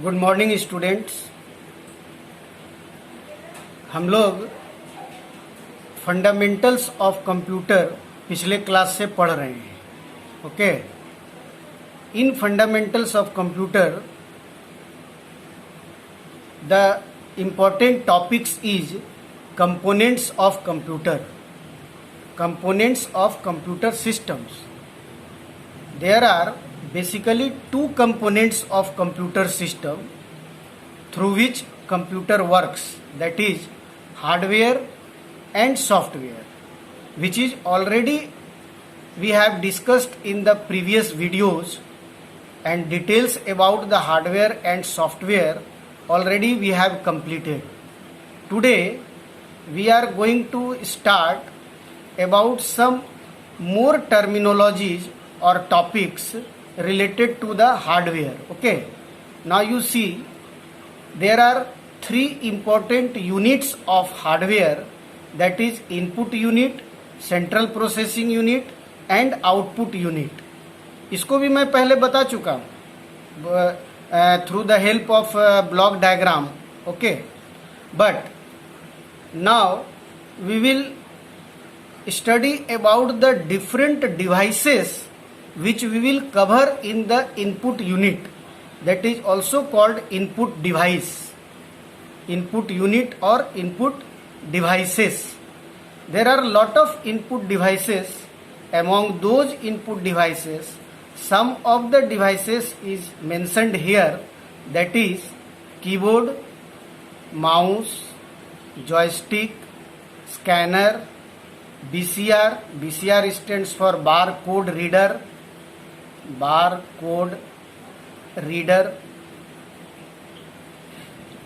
Good morning students. हम लोग fundamentals of computer पिछले क्लास से पढ़ रहे हैं। Okay, in fundamentals of computer the important topics is components of computer, components of computer systems. There are basically two components of computer system through which computer works, that is hardware and software, which is already we have discussed in the previous videos, and details about the hardware and software already we have completed. Today we are going to start about some more terminologies or topics related to the hardware. Okay, now you see there are three important units of hardware, that is input unit, central processing unit and output unit. इसको भी मैं पहले बता चुका हूँ through the help of block diagram. Okay, but now we will study about the different devices which we will cover in the input unit, that is also called input device, input unit or input devices. There are lot of input devices. Among those input devices, some of the devices is mentioned here, that is keyboard, mouse, joystick, scanner, BCR. BCR stands for barcode reader,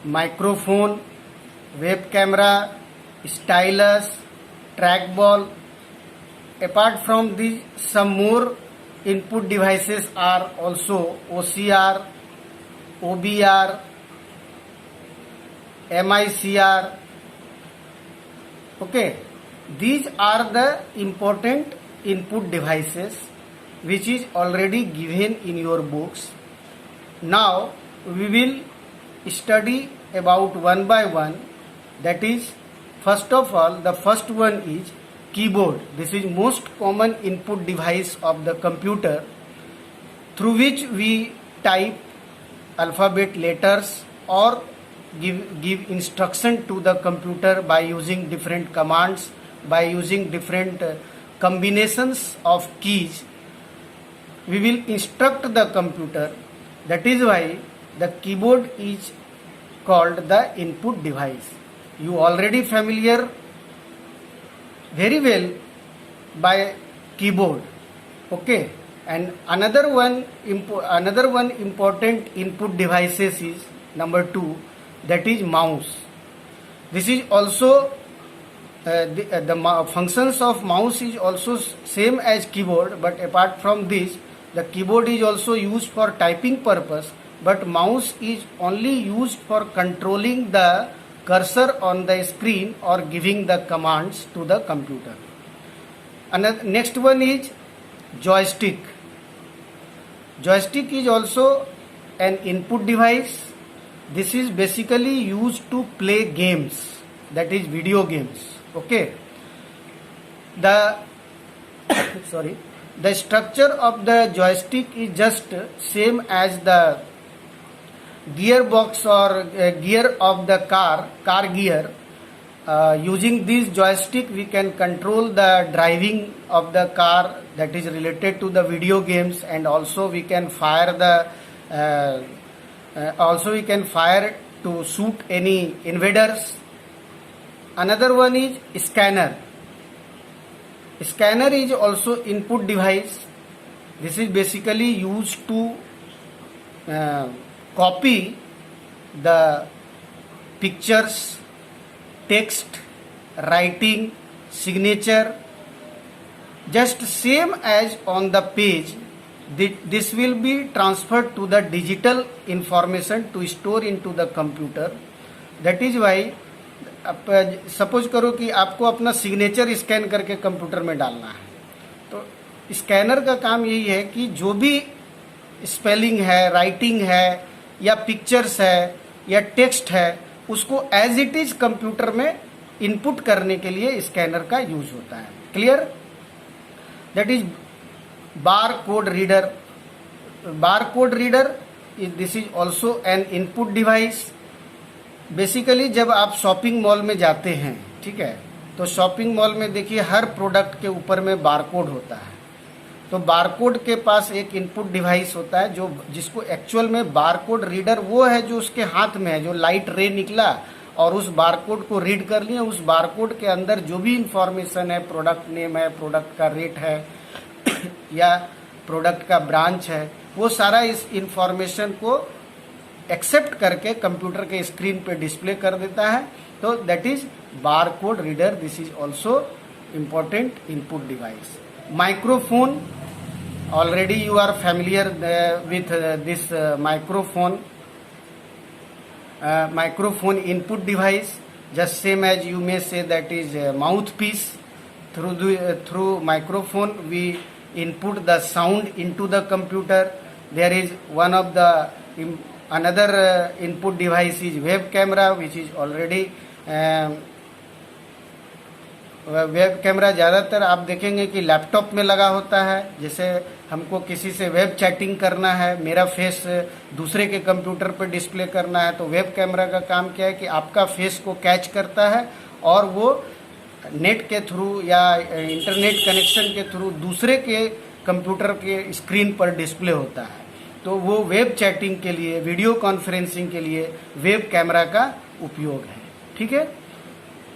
microphone, web camera, stylus, trackball. Apart from these, some more input devices are also OCR, OBR, MICR. Okay, these are the important input devices which is already given in your books. Now we will study about one by one. That is, first of all, the first one is keyboard. This is most common input device of the computer, through which we type alphabet letters or give instruction to the computer by using different commands, by using different combinations of keys. We will instruct the computer. That is why the keyboard is called the input device. You already familiar very well by keyboard. Okay, and another one important input devices is number 2, that is mouse. This is also the functions of mouse is also same as keyboard, but apart from this, the keyboard is also used for typing purpose, but mouse is only used for controlling the cursor on the screen or giving the commands to the computer. And next one is joystick. Joystick is also an input device. This is basically used to play games, that is video games. Okay, the the structure of the joystick is just same as the gearbox or gear of the car gear. Using this joystick we can control the driving of the car, that is related to the video games, and also we can fire to shoot any invaders. Another one is scanner. Scanner is also input device. This is basically used to copy the pictures, text, writing, signature, just same as on the page. This will be transferred to the digital information to store into the computer. That is why suppose करो कि आपको अपना signature scan करके computer में डालना है, तो scanner का काम यही है कि जो भी स्पेलिंग है, राइटिंग है, या पिक्चर्स है या टेक्स्ट है, उसको एज इट इज कंप्यूटर में इनपुट करने के लिए स्कैनर का यूज होता है। Clear? That is bar code reader. Bar code reader this is also an input device. Basically जब आप शॉपिंग मॉल में जाते हैं, ठीक है, तो शॉपिंग मॉल में देखिए हर प्रोडक्ट के ऊपर में बारकोड होता है। तो बारकोड के पास एक इनपुट डिवाइस होता है जो जिसको एक्चुअल में बारकोड रीडर वो है जो उसके हाथ में है, जो लाइट रे निकला और उस बारकोड को रीड कर लिया। उस बारकोड के अंदर जो भी इंफॉर्मेशन है, प्रोडक्ट नेम है, प्रोडक्ट का रेट है या प्रोडक्ट का ब्रांच है, वो सारा इस इंफॉर्मेशन को एक्सेप्ट करके कंप्यूटर के स्क्रीन पे डिस्प्ले कर देता है। तो that is barcode reader. This is also important input device. Microphone, already you are familiar with this microphone input device, just same as you may say that is mouthpiece. Through microphone we input the sound into the computer. There is one of the another input device is web camera, which is already web camera ज़्यादातर आप देखेंगे कि laptop में लगा होता है। जैसे हमको किसी से वेब चैटिंग करना है, मेरा फेस दूसरे के कंप्यूटर पर डिस्प्ले करना है, तो वेब कैमरा का काम क्या है कि आपका फेस को कैच करता है और वो नेट के थ्रू या इंटरनेट कनेक्शन के थ्रू दूसरे के कंप्यूटर के स्क्रीन पर डिस्प्ले होता है। तो वो वेब चैटिंग के लिए, वीडियो कॉन्फ्रेंसिंग के लिए वेब कैमरा का उपयोग है। ठीक है।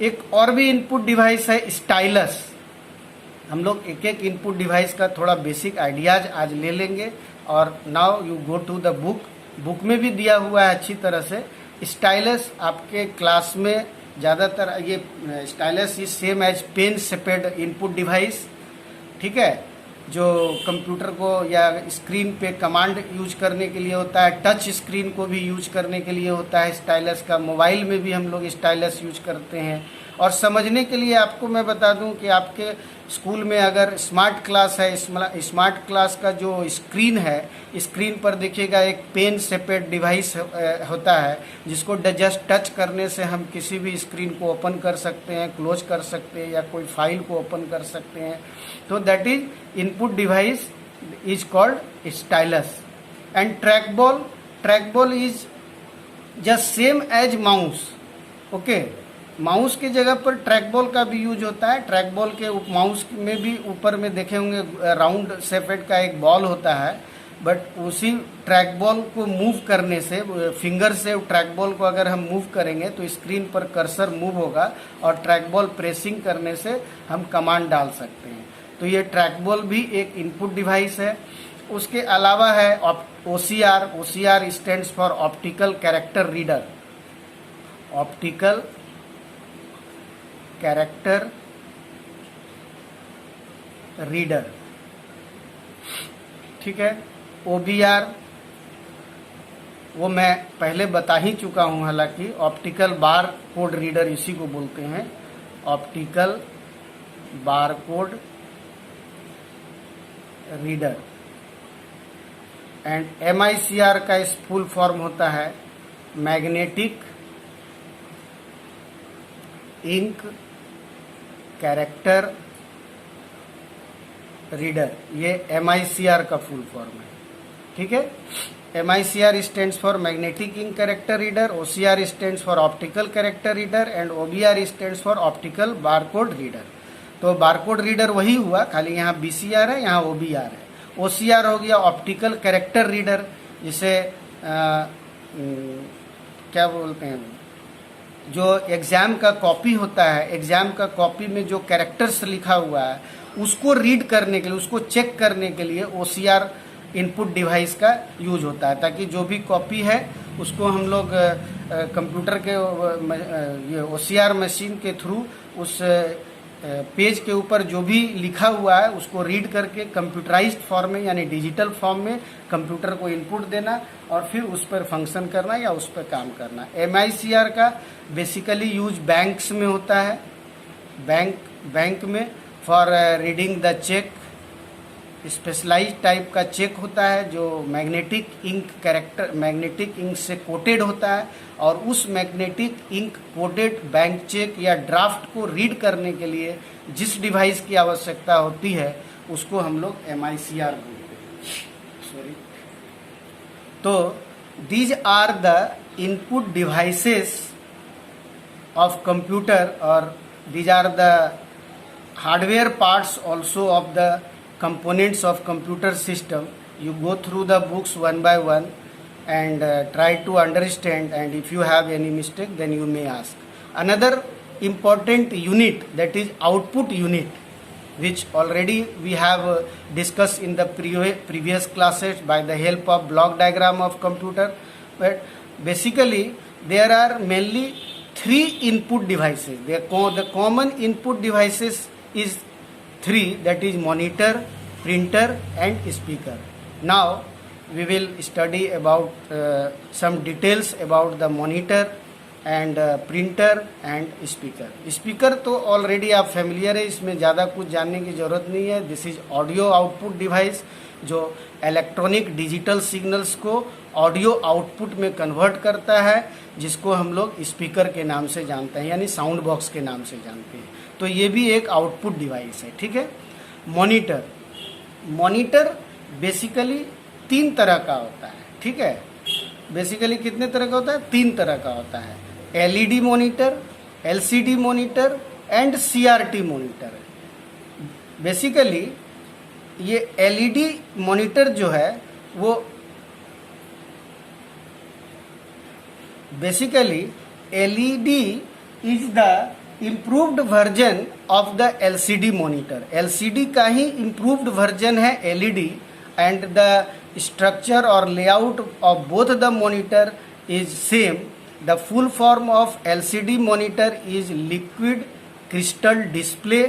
एक और भी इनपुट डिवाइस है स्टाइलस। हम लोग एक एक इनपुट डिवाइस का थोड़ा बेसिक आइडियाज आज ले लेंगे। और now you go to the book में भी दिया हुआ है अच्छी तरह से। स्टाइलस आपके क्लास में ज़्यादातर ये stylus is same as pen shaped input device. ठीक है, जो कंप्यूटर को या स्क्रीन पे कमांड यूज करने के लिए होता है, टच स्क्रीन को भी यूज करने के लिए होता है स्टाइलस का। मोबाइल में भी हम लोग स्टाइलस यूज करते हैं। और समझने के लिए आपको मैं बता दूं कि आपके स्कूल में अगर स्मार्ट क्लास है, स्मार्ट क्लास का जो स्क्रीन है, स्क्रीन पर देखिएगा एक पेन सेपेड डिवाइस होता है जिसको जस्ट टच करने से हम किसी भी स्क्रीन को ओपन कर सकते हैं, क्लोज कर सकते हैं या कोई फाइल को ओपन कर सकते हैं। तो that is input device is called stylus. And trackball is just same as mouse. Okay, mouse की जगह पर ट्रैकबॉल का भी यूज होता है। ट्रैकबॉल के माउस में भी ऊपर में देखे होंगे राउंड शेपेड का एक बॉल होता है, बट उसी ट्रैकबॉल को मूव करने से, फिंगर से ट्रैकबॉल को अगर हम मूव करेंगे तो स्क्रीन पर कर्सर मूव होगा और ट्रैकबॉल प्रेसिंग करने से हम कमांड डाल सकते हैं। तो ये ट्रैकबॉल भी एक इनपुट डिवाइस है। उसके अलावा है OCR। OCR stands for optical character reader. Optical character reader. ठीक है। OBR वो मैं पहले बता ही चुका हूं, हालांकि ऑप्टिकल बार कोड रीडर इसी को बोलते हैं, optical bar code reader. And MICR का इस फुल फॉर्म होता है मैग्नेटिक इंक कैरेक्टर रीडर। ये MICR का फुल फॉर्म है। ठीक है। MICR stands for magnetic ink character reader, OCR stands for optical character reader and OBR stands for optical barcode reader. तो बारकोड रीडर वही हुआ, खाली यहाँ BCR है, यहाँ OBR है। OCR हो गया ऑप्टिकल कैरेक्टर रीडर, जिसे क्या बोलते हैं, जो एग्जाम का कॉपी होता है, एग्जाम का कॉपी में जो कैरेक्टर्स लिखा हुआ है उसको रीड करने के लिए, उसको चेक करने के लिए OCR इनपुट डिवाइस का यूज होता है, ताकि जो भी कॉपी है उसको हम लोग कंप्यूटर के ये OCR मशीन के थ्रू उस पेज के ऊपर जो भी लिखा हुआ है उसको रीड करके कंप्यूटराइज्ड फॉर्म में यानी डिजिटल फॉर्म में कंप्यूटर को इनपुट देना और फिर उस पर फंक्शन करना या उस पर काम करना। MICR का बेसिकली यूज बैंक्स में होता है, बैंक में for reading the cheque specialised type का चेक होता है जो मैग्नेटिक इंक से कोटेड होता है, और उस magnetic ink coated bank cheque या ड्राफ्ट को रीड करने के लिए जिस डिवाइस की आवश्यकता होती है उसको हम लोग MICR बोलते हैं। सॉरी। तो these are the input devices of computer, or these are the hardware parts also of the components of computer system. You go through the books one by one and try to understand, and if you have any mistake then you may ask. Another important unit, that is output unit, which already we have discussed in the previous classes by the help of block diagram of computer. But basically there are mainly three input devices. The common input devices is three, that is monitor, printer and speaker. Now we will study about some details about the monitor and printer and speaker. Speaker तो already आप familiar है, इसमें ज़्यादा कुछ जानने की ज़रूरत नहीं है. This is audio output device जो इलेक्ट्रॉनिक डिजिटल सिग्नल्स को ऑडियो आउटपुट में कन्वर्ट करता है, जिसको हम लोग स्पीकर के नाम से जानते हैं, यानी साउंड बॉक्स के नाम से जानते हैं. तो ये भी एक आउटपुट डिवाइस है. ठीक है. मॉनिटर बेसिकली 3 तरह का होता है. ठीक है. बेसिकली कितने तरह का होता है? 3 तरह का होता है. LED monitor, LCD monitor and CRT monitor. Basically ये LED मॉनिटर जो है वो basically LED is the improved version of the LCD monitor. LCD का ही इम्प्रूव्ड वर्जन है LED, एंड द स्ट्रक्चर और layout of both the monitor is same. The full form of LCD monitor is liquid crystal display,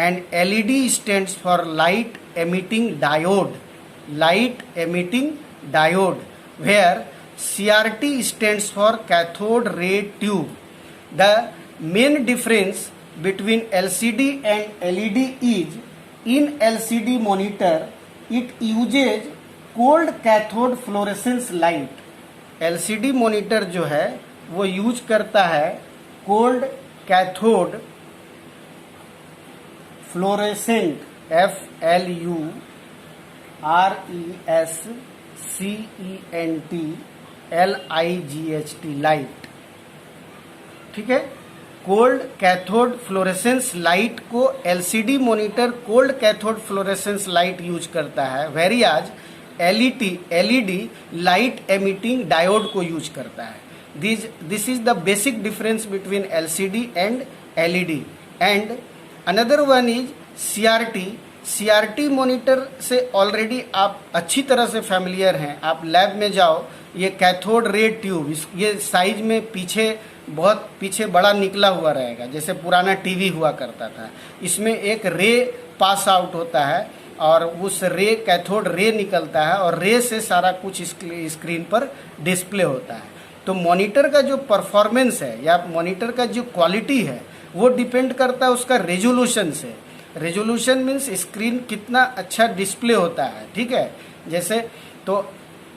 and LED stands for light emitting diode, where CRT stands for cathode ray tube. The main difference between LCD and LED is, in LCD monitor it uses cold cathode fluorescence light. LCD monitor जो है वो use करता है cold cathode fluorescent fluorescent light. ठीक है. Cold cathode fluorescence light को LCD monitor cold cathode fluorescence light use करता है, वेरियाज LED लाइट एमिटिंग डायोड को यूज करता है. This is the basic difference between LCD and LED. And another one is CRT monitor से already आप अच्छी तरह से फैमिलियर हैं. आप लैब में जाओ, ये कैथोड रे ट्यूब, ये साइज में बहुत पीछे बड़ा निकला हुआ रहेगा, जैसे पुराना टीवी हुआ करता था. इसमें एक रे पास आउट होता है और उस रे कैथोड रे निकलता है और रे से सारा कुछ स्क्रीन पर डिस्प्ले होता है. तो मॉनिटर का जो परफॉर्मेंस है या मॉनिटर का जो क्वालिटी है वो डिपेंड करता है उसका रेजोल्यूशन से. रेजोल्यूशन मीन्स स्क्रीन कितना अच्छा डिस्प्ले होता है. ठीक है. जैसे तो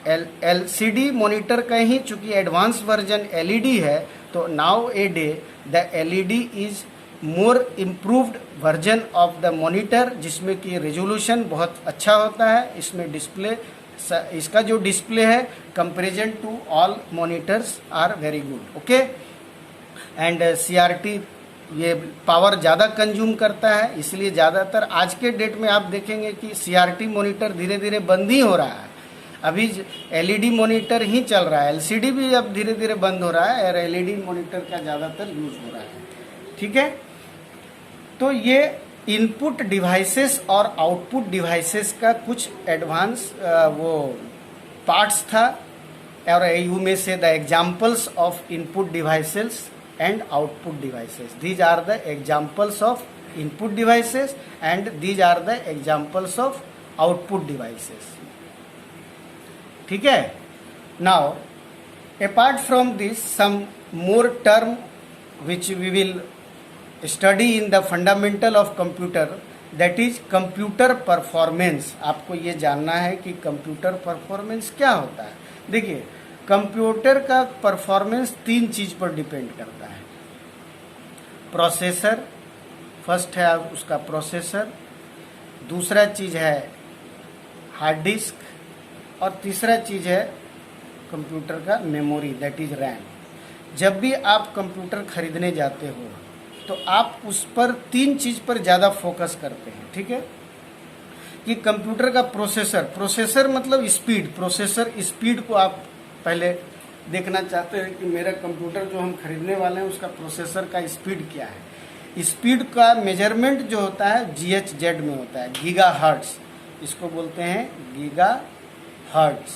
LCD मॉनिटर का ही चूंकि एडवांस वर्जन LED है, तो now a day the LED is more improved version of the monitor, जिसमें कि रेजोल्यूशन बहुत अच्छा होता है. इसमें डिस्प्ले, इसका जो डिस्प्ले है comparison to all monitors are very good. Okay. And CRT ये पावर ज़्यादा कंज्यूम करता है, इसलिए ज़्यादातर आज के डेट में आप देखेंगे कि CRT मॉनिटर धीरे धीरे बंद ही हो रहा है. अभी LED मॉनिटर ही चल रहा है. LCD भी अब धीरे धीरे बंद हो रहा है और LED मॉनिटर का ज़्यादातर यूज हो रहा है. ठीक है. तो ये इनपुट डिवाइसेस और आउटपुट डिवाइसेस का कुछ एडवांस वो पार्ट्स था, और यू में से the examples of input devices and output devices. These are the examples of input devices and these are the examples of output devices. ठीक है. Now apart from this, some more term which we will study in the fundamental of computer that is computer performance. आपको ये जानना है कि computer performance क्या होता है। देखिए, कंप्यूटर का परफॉर्मेंस 3 चीज पर डिपेंड करता है। प्रोसेसर, फर्स्ट है उसका प्रोसेसर, दूसरा चीज है हार्ड डिस्क, और तीसरा चीज है कंप्यूटर का मेमोरी, दैट इज रैम। जब भी आप कंप्यूटर खरीदने जाते हो तो आप उस पर 3 चीज पर ज़्यादा फोकस करते हैं, ठीक है। कि कंप्यूटर का प्रोसेसर मतलब स्पीड, प्रोसेसर स्पीड को आप पहले देखना चाहते हैं कि मेरा कंप्यूटर जो हम खरीदने वाले हैं उसका प्रोसेसर का स्पीड क्या है। स्पीड का मेजरमेंट जो होता है GHz में होता है, गीगा हर्ट्ज, इसको बोलते हैं गीगा हर्ट्ज,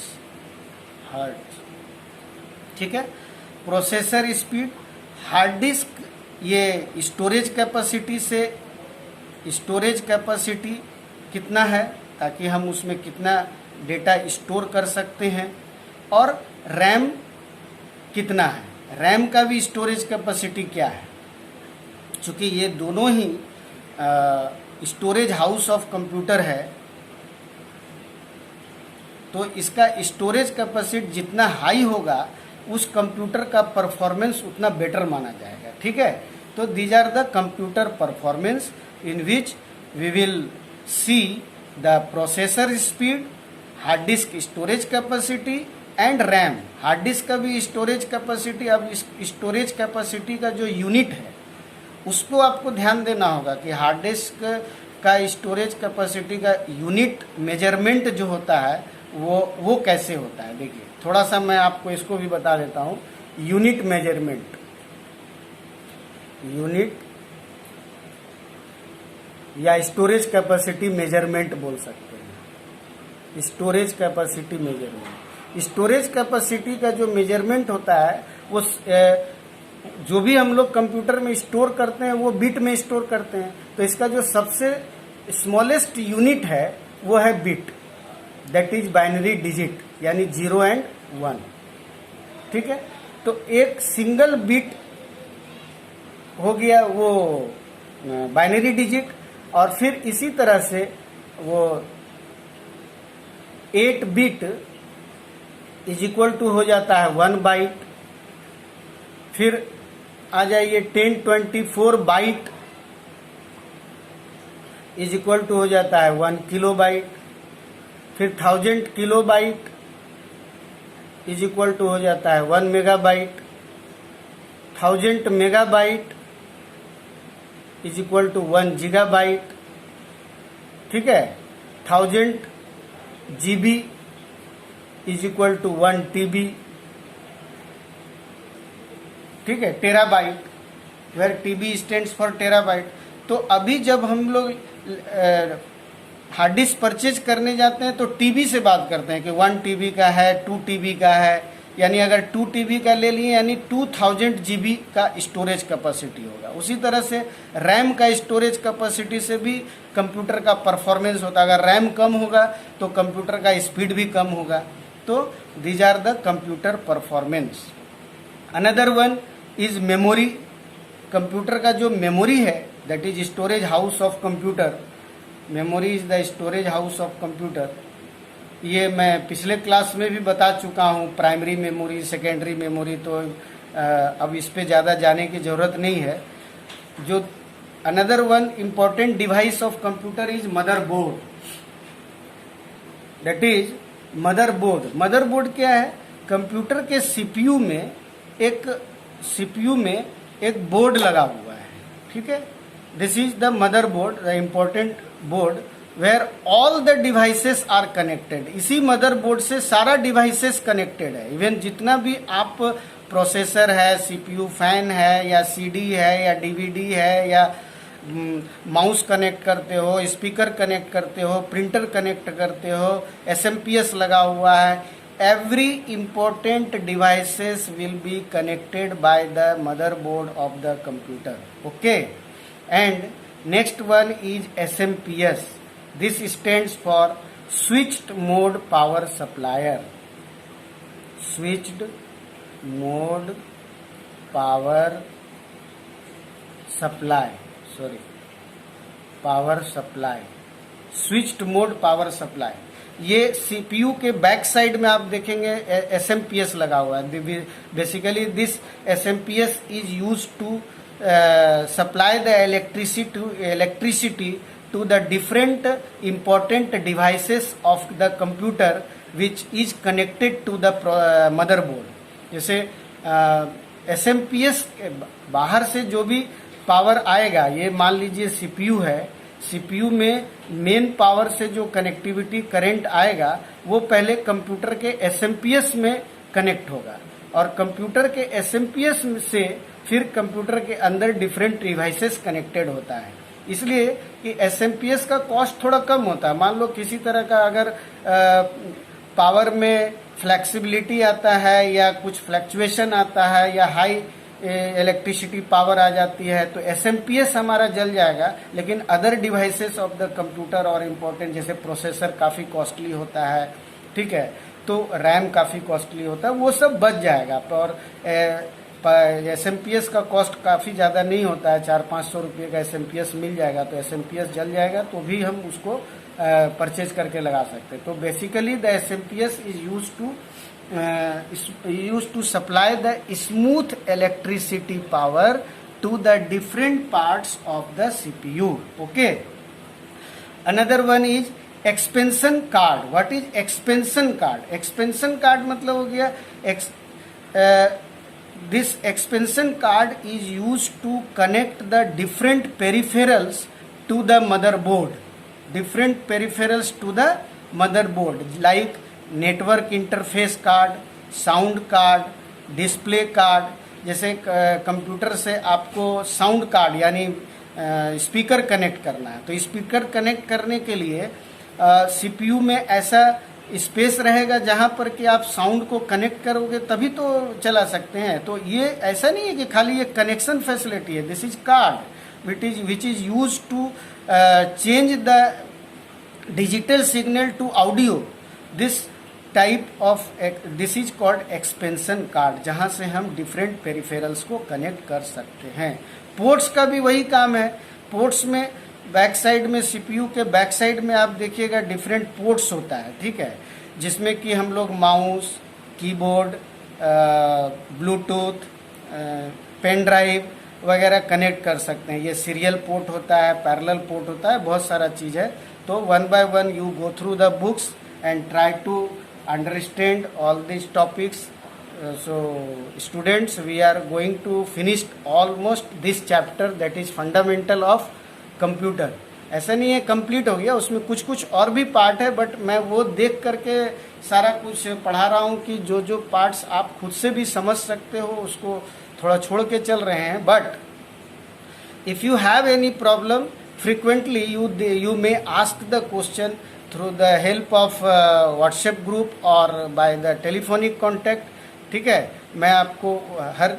ठीक है। प्रोसेसर स्पीड, हार्ड डिस्क ये स्टोरेज कैपेसिटी कितना है, ताकि हम उसमें कितना डेटा स्टोर कर सकते हैं, और रैम कितना है, रैम का भी स्टोरेज कैपेसिटी क्या है। चूँकि ये दोनों ही स्टोरेज हाउस ऑफ कंप्यूटर है, तो इसका स्टोरेज कैपेसिटी जितना हाई होगा उस कंप्यूटर का परफॉर्मेंस उतना बेटर माना जाएगा, ठीक है। तो these are the computer performance in which we will see the processor speed, hard disk storage capacity and RAM. Hard disk का भी स्टोरेज कैपेसिटी, अब स्टोरेज कैपेसिटी का जो यूनिट है उसको आपको ध्यान देना होगा कि हार्ड डिस्क का स्टोरेज कैपेसिटी का यूनिट मेजरमेंट जो होता है वो कैसे होता है। देखिए, थोड़ा सा मैं आपको इसको भी बता देता हूँ। यूनिट मेजरमेंट, यूनिट या स्टोरेज कैपेसिटी मेजरमेंट बोल सकते हैं। Storage capacity measurement, storage capacity का जो मेजरमेंट होता है वो जो भी हम लोग कंप्यूटर में स्टोर करते हैं वो बिट में स्टोर करते हैं। तो इसका जो सबसे स्मॉलेस्ट यूनिट है वो है bit, that is binary digit, यानी 0 एंड 1, ठीक है। तो एक सिंगल बिट हो गया वो बाइनरी डिजिट, और फिर इसी तरह से वो 8 बिट इज इक्वल टू हो जाता है 1 बाइट। फिर आ जाइए 1024 बाइट इज इक्वल टू हो जाता है 1 किलो बाइट। फिर 1000 kilobyte is equal to हो जाता है 1 megabyte. 1000 megabyte is equal to 1 gigabyte, ठीक है। 1000 GB is equal to 1 TB, ठीक है। Terabyte, where TB stands for terabyte. तो अभी जब हम लोग हार्ड डिस्क परचेज करने जाते हैं तो TB से बात करते हैं कि 1 TB का है, 2 TB का है, यानी अगर 2 TB का ले लिए यानी 2000 GB का स्टोरेज कैपेसिटी होगा। उसी तरह से रैम का स्टोरेज कैपेसिटी से भी कंप्यूटर का परफॉर्मेंस होता है। अगर रैम कम होगा तो कंप्यूटर का स्पीड भी कम होगा। तो these are the computer performance. Another one is memory. Computer का जो मेमोरी है that is storage house of computer. Memory is the storage house of computer. ये मैं पिछले क्लास में भी बता चुका हूँ, प्राइमरी मेमोरी, सेकेंडरी मेमोरी, तो अब इस पे ज़्यादा जाने की ज़रूरत नहीं है। जो another one important device of computer is motherboard, that is motherboard. Motherboard क्या है? कंप्यूटर के सीपीयू में एक बोर्ड लगा हुआ है, ठीक है। This is the motherboard, the important board where all the devices are connected. इसी मदरबोर्ड से सारा डिवाइसेस कनेक्टेड है। इवन जितना भी आप प्रोसेसर है, सीपीयू फैन है, या सीडी है, या डीवीडी है, या माउस कनेक्ट करते हो, स्पीकर कनेक्ट करते हो, प्रिंटर कनेक्ट करते हो, एसएमपीएस लगा हुआ है, every important devices will be connected by the motherboard of the computer, okay. And next one is SMPS. This stands for switched mode power supplier. Switched mode power supply, sorry, power supply, switched mode power supply. ये CPU के back side में आप देखेंगे SMPS लगा हुआ है। Basically this SMPS is used to supply the electricity to the different important devices of the computer which is connected to the motherboard। जैसे SMPS के बाहर से जो भी पावर आएगा, ये मान लीजिए सीपीयू है, सीपीयू में मेन पावर से जो कनेक्टिविटी करंट आएगा वो पहले कंप्यूटर के एसएमपीएस में कनेक्ट होगा और कंप्यूटर के एसएमपीएस से फिर कंप्यूटर के अंदर डिफरेंट डिवाइसेस कनेक्टेड होता है। इसलिए कि एसएमपीएस का कॉस्ट थोड़ा कम होता है। मान लो किसी तरह का अगर पावर में फ्लेक्सिबिलिटी आता है या कुछ फ्लक्चुएशन आता है या हाई इलेक्ट्रिसिटी पावर आ जाती है तो एसएमपीएस हमारा जल जाएगा, लेकिन other devices of the computer और इम्पोर्टेंट जैसे प्रोसेसर काफ़ी कॉस्टली होता है, ठीक है, तो रैम काफ़ी कॉस्टली होता है, वो सब बच जाएगा। और एसएमपीएस का कॉस्ट काफ़ी ज़्यादा नहीं होता है, 400-500 रुपये का एसएमपीएस मिल जाएगा तो एसएमपीएस जल जाएगा तो भी हम उसको परचेज करके लगा सकते हैं। तो basically the SMPS is used to supply the smooth electricity power to the different parts of the CPU. Okay. Another one is expansion card. What is expansion card? Expansion card मतलब हो गया this expansion card is used to connect the different peripherals to the motherboard. Different peripherals to the motherboard like network interface card, sound card, display card. जैसे computer से आपको sound card यानी speaker connect करना है तो speaker connect करने के लिए सीपीयू में ऐसा स्पेस रहेगा जहां पर कि आप साउंड को कनेक्ट करोगे तभी तो चला सकते हैं। तो ये ऐसा नहीं है कि खाली ये कनेक्शन फैसिलिटी है। This is card which is use to change the digital signal to audio. This is called expansion card, जहां से हम डिफरेंट पेरिफेरल्स को कनेक्ट कर सकते हैं। पोर्ट्स का भी वही काम है। पोर्ट्स में बैक साइड में सीपीयू के बैक साइड में आप देखिएगा डिफरेंट पोर्ट्स होता है, ठीक है, जिसमें कि हम लोग mouse, keyboard, Bluetooth, pen drive वगैरह कनेक्ट कर सकते हैं। ये सीरियल पोर्ट होता है, पैरेलल पोर्ट होता है, बहुत सारा चीज़ है। तो one by one you go through the books and try to understand all these topics. So students, we are going to finish almost this chapter, that is fundamental of computer। ऐसा नहीं है complete हो गया, उसमें कुछ कुछ और भी पार्ट है, बट मैं वो देख करके सारा कुछ पढ़ा रहा हूँ कि जो जो पार्ट्स आप खुद से भी समझ सकते हो उसको थोड़ा छोड़ के चल रहे हैं। But if you have any problem frequently you may ask the question through the help of WhatsApp group or by the telephonic contact, ठीक है। मैं आपको हर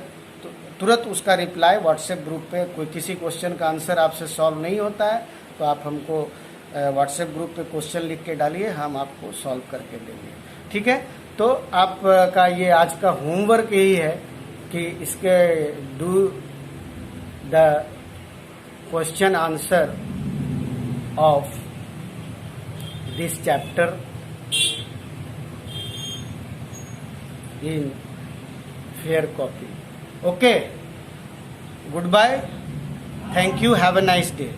तुरंत उसका रिप्लाई व्हाट्सएप ग्रुप पे, कोई किसी क्वेश्चन का आंसर आपसे सॉल्व नहीं होता है तो आप हमको व्हाट्सएप ग्रुप पे क्वेश्चन लिख के डालिए, हम आपको सॉल्व करके देंगे, ठीक है। तो आपका ये आज का होमवर्क यही है कि इसके do the question answer of this chapter in fair copy. Okay, goodbye, thank you, have a nice day.